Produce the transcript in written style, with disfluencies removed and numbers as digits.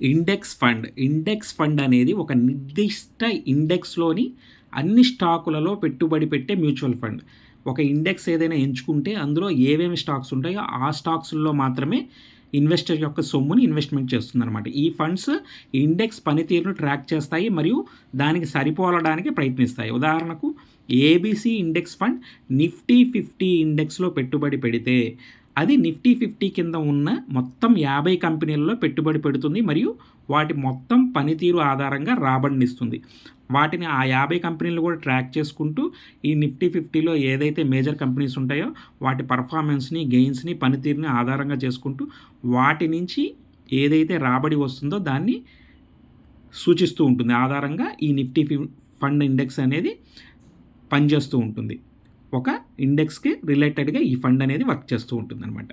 Index fund అనేది ఒక నిర్దిష్ట ఇండెక్స్లోని అన్ని స్టాకులలో పెట్టుబడి పెట్టే మ్యూచువల్ ఫండ్. ఒక ఇండెక్స్ ఏదైనా ఎంచుకుంటే అందులో ఏవేమి స్టాక్స్ ఉంటాయో ఆ స్టాక్స్లో మాత్రమే ఇన్వెస్టర్ యొక్క సొమ్ముని ఇన్వెస్ట్మెంట్ చేస్తుందన్నమాట. ఈ ఫండ్స్ ఇండెక్స్ పనితీరును ట్రాక్ చేస్తాయి మరియు దానికి సరిపోలడానికి ప్రయత్నిస్తాయి. ఉదాహరణకు ఏబీసీ ఇండెక్స్ ఫండ్ నిఫ్టీ 50 ఇండెక్స్లో పెట్టుబడి పెడితే అది నిఫ్టీ 50 కింద ఉన్న మొత్తం 50 కంపెనీలలో పెట్టుబడి పెడుతుంది మరియు వాటి మొత్తం పనితీరు ఆధారంగా రాబడినిస్తుంది. వాటిని ఆ 50 కంపెనీలు కూడా ట్రాక్ చేసుకుంటూ ఈ నిఫ్టీ 50లో ఏదైతే మేజర్ కంపెనీస్ ఉంటాయో వాటి పర్ఫార్మెన్స్ని, గెయిన్స్ని, పనితీరుని ఆధారంగా చేసుకుంటూ వాటి నుంచి ఏదైతే రాబడి వస్తుందో దాన్ని సూచిస్తూ ఉంటుంది. ఆధారంగా ఈ నిఫ్టీ ఫండ్ ఇండెక్స్ అనేది పనిచేస్తూ ఉంటుంది. ఒక ఇండెక్స్కి రిలేటెడ్గా ఈ ఫండ్ అనేది వర్క్ చేస్తూ ఉంటుందన్నమాట.